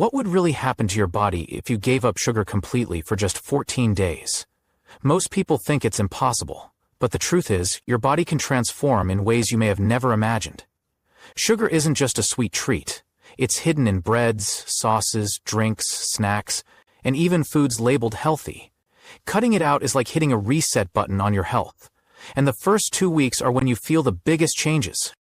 What would really happen to your body if you gave up sugar completely for just 14 days? Most people think it's impossible, but the truth is, your body can transform in ways you may have never imagined. Sugar isn't just a sweet treat. It's hidden in breads, sauces, drinks, snacks, and even foods labeled healthy. Cutting it out is like hitting a reset button on your health. And the first 2 weeks are when you feel the biggest changes.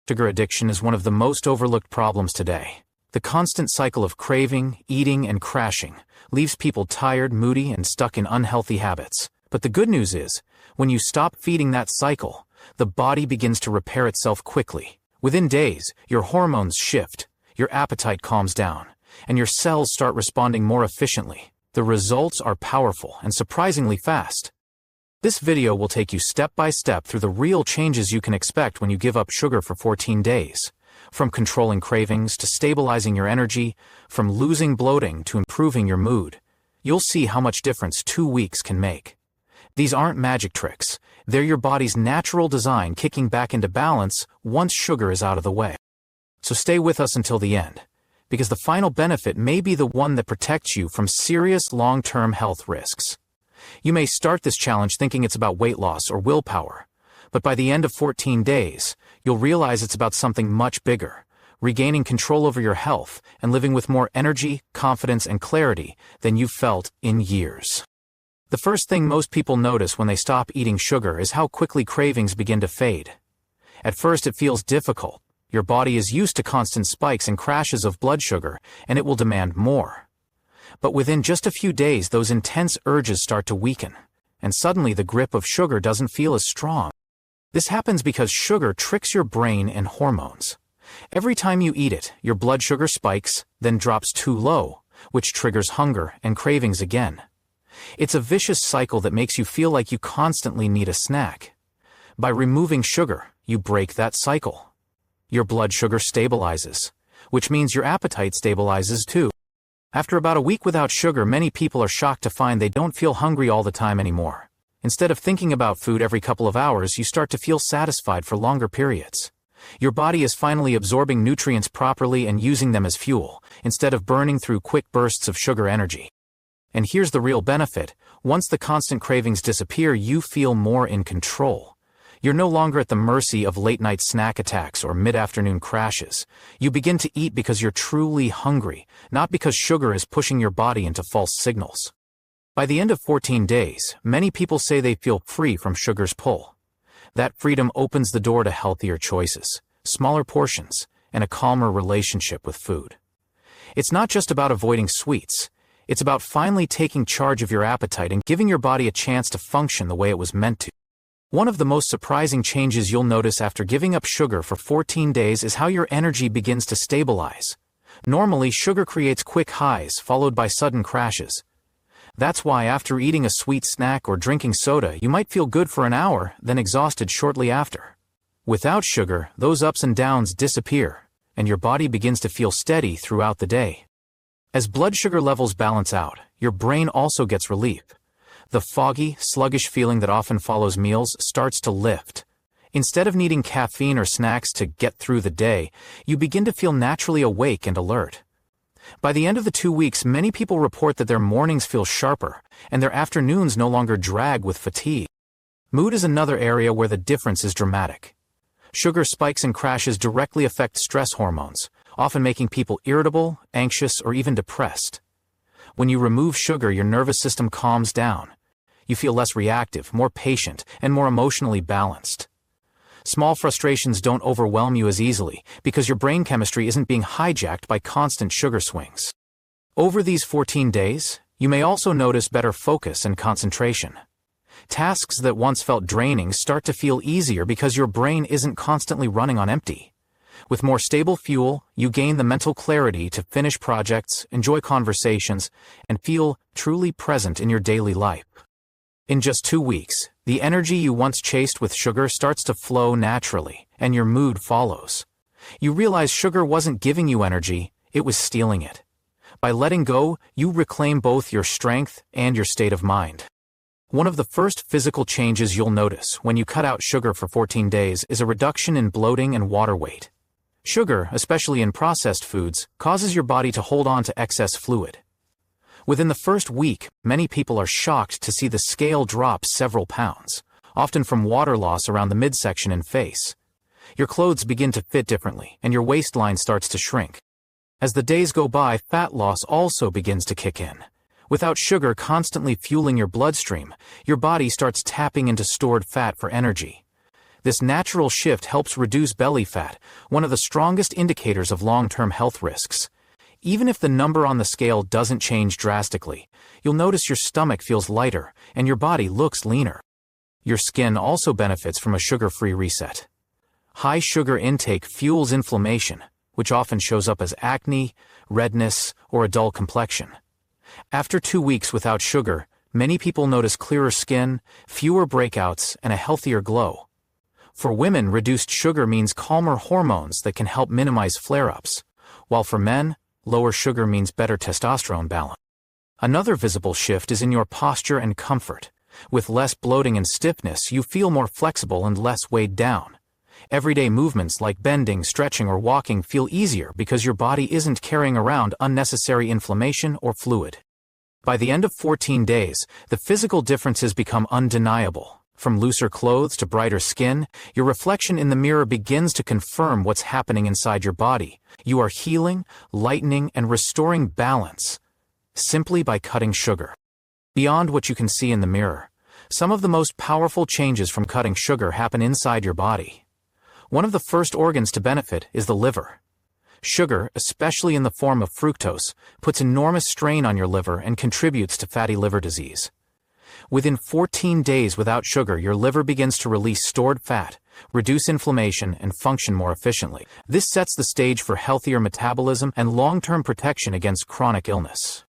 Sugar addiction is one of the most overlooked problems today. The constant cycle of craving, eating, and crashing leaves people tired, moody, and stuck in unhealthy habits. But the good news is, when you stop feeding that cycle, the body begins to repair itself quickly. Within days, your hormones shift, your appetite calms down, and your cells start responding more efficiently. The results are powerful and surprisingly fast. This video will take you step by step through the real changes you can expect when you give up sugar for 14 days. From controlling cravings to stabilizing your energy, from losing bloating to improving your mood, you'll see how much difference 2 weeks can make. These aren't magic tricks. They're your body's natural design kicking back into balance once sugar is out of the way. So stay with us until the end, because the final benefit may be the one that protects you from serious long-term health risks. You may start this challenge thinking it's about weight loss or willpower, but by the end of 14 days, you'll realize it's about something much bigger, regaining control over your health and living with more energy, confidence, and clarity than you've felt in years. The first thing most people notice when they stop eating sugar is how quickly cravings begin to fade. At first it feels difficult. Your body is used to constant spikes and crashes of blood sugar, and it will demand more. But within just a few days, those intense urges start to weaken, and suddenly the grip of sugar doesn't feel as strong. This happens because sugar tricks your brain and hormones. Every time you eat it, your blood sugar spikes, then drops too low, which triggers hunger and cravings again. It's a vicious cycle that makes you feel like you constantly need a snack. By removing sugar, you break that cycle. Your blood sugar stabilizes, which means your appetite stabilizes too. After about a week without sugar, many people are shocked to find they don't feel hungry all the time anymore. Instead of thinking about food every couple of hours, you start to feel satisfied for longer periods. Your body is finally absorbing nutrients properly and using them as fuel, instead of burning through quick bursts of sugar energy. And here's the real benefit. Once the constant cravings disappear, you feel more in control. You're no longer at the mercy of late-night snack attacks or mid-afternoon crashes. You begin to eat because you're truly hungry, not because sugar is pushing your body into false signals. By the end of 14 days, many people say they feel free from sugar's pull. That freedom opens the door to healthier choices, smaller portions, and a calmer relationship with food. It's not just about avoiding sweets. It's about finally taking charge of your appetite and giving your body a chance to function the way it was meant to. One of the most surprising changes you'll notice after giving up sugar for 14 days is how your energy begins to stabilize. Normally, sugar creates quick highs followed by sudden crashes. That's why after eating a sweet snack or drinking soda, you might feel good for an hour, then exhausted shortly after. Without sugar, those ups and downs disappear, and your body begins to feel steady throughout the day. As blood sugar levels balance out, your brain also gets relief. The foggy, sluggish feeling that often follows meals starts to lift. Instead of needing caffeine or snacks to get through the day, you begin to feel naturally awake and alert. By the end of the 2 weeks, many people report that their mornings feel sharper, and their afternoons no longer drag with fatigue. Mood is another area where the difference is dramatic. Sugar spikes and crashes directly affect stress hormones, often making people irritable, anxious, or even depressed. When you remove sugar, your nervous system calms down. You feel less reactive, more patient, and more emotionally balanced. Small frustrations don't overwhelm you as easily because your brain chemistry isn't being hijacked by constant sugar swings. Over these 14 days, you may also notice better focus and concentration. Tasks that once felt draining start to feel easier because your brain isn't constantly running on empty. With more stable fuel, you gain the mental clarity to finish projects, enjoy conversations, and feel truly present in your daily life. In just 2 weeks, the energy you once chased with sugar starts to flow naturally, and your mood follows. You realize sugar wasn't giving you energy, it was stealing it. By letting go, you reclaim both your strength and your state of mind. One of the first physical changes you'll notice when you cut out sugar for 14 days is a reduction in bloating and water weight. Sugar, especially in processed foods, causes your body to hold on to excess fluid. Within the first week, many people are shocked to see the scale drop several pounds, often from water loss around the midsection and face. Your clothes begin to fit differently, and your waistline starts to shrink. As the days go by, fat loss also begins to kick in. Without sugar constantly fueling your bloodstream, your body starts tapping into stored fat for energy. This natural shift helps reduce belly fat, one of the strongest indicators of long-term health risks. Even if the number on the scale doesn't change drastically, you'll notice your stomach feels lighter and your body looks leaner. Your skin also benefits from a sugar-free reset. High sugar intake fuels inflammation, which often shows up as acne, redness, or a dull complexion. After 2 weeks without sugar, many people notice clearer skin, fewer breakouts, and a healthier glow. For women, reduced sugar means calmer hormones that can help minimize flare-ups, while for men, lower sugar means better testosterone balance. Another visible shift is in your posture and comfort. With less bloating and stiffness, you feel more flexible and less weighed down. Everyday movements like bending, stretching, or walking feel easier because your body isn't carrying around unnecessary inflammation or fluid. By the end of 14 days, the physical differences become undeniable. From looser clothes to brighter skin, your reflection in the mirror begins to confirm what's happening inside your body. You are healing, lightening, and restoring balance simply by cutting sugar. Beyond what you can see in the mirror, some of the most powerful changes from cutting sugar happen inside your body. One of the first organs to benefit is the liver. Sugar, especially in the form of fructose, puts enormous strain on your liver and contributes to fatty liver disease. Within 14 days without sugar, your liver begins to release stored fat, reduce inflammation, and function more efficiently. This sets the stage for healthier metabolism and long-term protection against chronic illness.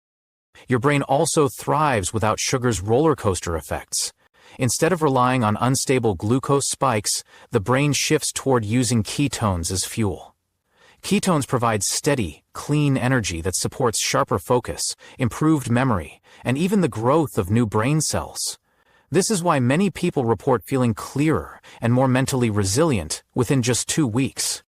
Your brain also thrives without sugar's roller coaster effects. Instead of relying on unstable glucose spikes, the brain shifts toward using ketones as fuel. Ketones provide steady, clean energy that supports sharper focus, improved memory, and even the growth of new brain cells. This is why many people report feeling clearer and more mentally resilient within just 2 weeks.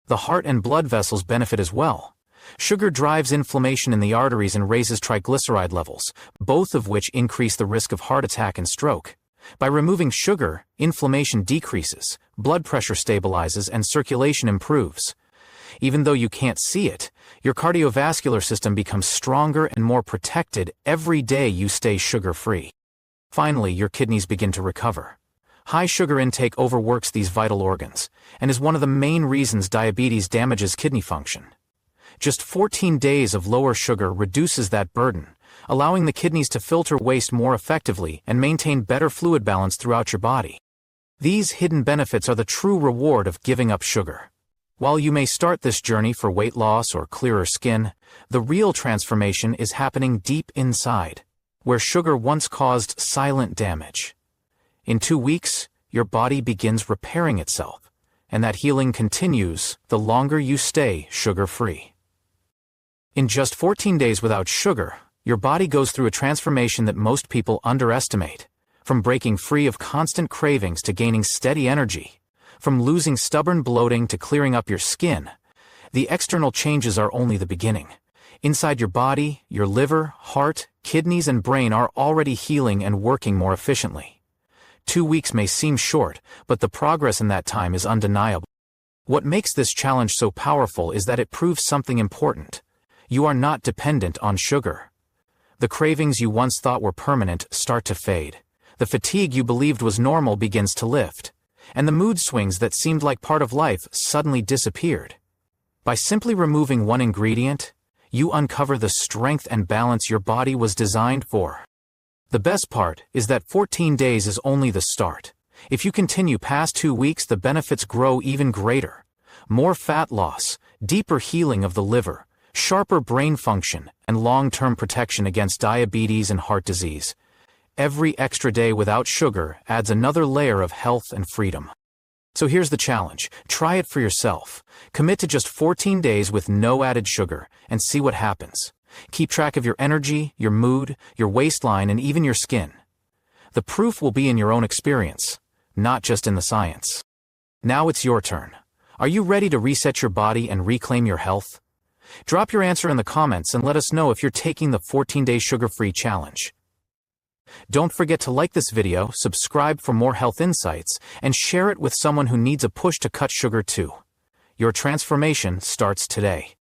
The heart and blood vessels benefit as well. Sugar drives inflammation in the arteries and raises triglyceride levels, both of which increase the risk of heart attack and stroke. By removing sugar, inflammation decreases, blood pressure stabilizes, and circulation improves. Even though you can't see it, your cardiovascular system becomes stronger and more protected every day you stay sugar-free. Finally, your kidneys begin to recover. High sugar intake overworks these vital organs, and is one of the main reasons diabetes damages kidney function. Just 14 days of lower sugar reduces that burden, allowing the kidneys to filter waste more effectively and maintain better fluid balance throughout your body. These hidden benefits are the true reward of giving up sugar. While you may start this journey for weight loss or clearer skin, the real transformation is happening deep inside, where sugar once caused silent damage. In 2 weeks, your body begins repairing itself, and that healing continues the longer you stay sugar-free. In just 14 days without sugar, your body goes through a transformation that most people underestimate. From breaking free of constant cravings to gaining steady energy, from losing stubborn bloating to clearing up your skin, the external changes are only the beginning. Inside your body, your liver, heart, kidneys, and brain are already healing and working more efficiently. 2 weeks may seem short, but the progress in that time is undeniable. What makes this challenge so powerful is that it proves something important. You are not dependent on sugar. The cravings you once thought were permanent start to fade. The fatigue you believed was normal begins to lift. And the mood swings that seemed like part of life suddenly disappeared. By simply removing one ingredient, you uncover the strength and balance your body was designed for. The best part is that 14 days is only the start. If you continue past 2 weeks, the benefits grow even greater. More fat loss, deeper healing of the liver, sharper brain function, and long-term protection against diabetes and heart disease. Every extra day without sugar adds another layer of health and freedom. So here's the challenge. Try it for yourself. Commit to just 14 days with no added sugar and see what happens. Keep track of your energy, your mood, your waistline, and even your skin. The proof will be in your own experience, not just in the science. Now it's your turn. Are you ready to reset your body and reclaim your health? Drop your answer in the comments and let us know if you're taking the 14-day sugar-free challenge. Don't forget to like this video, subscribe for more health insights, and share it with someone who needs a push to cut sugar too. Your transformation starts today.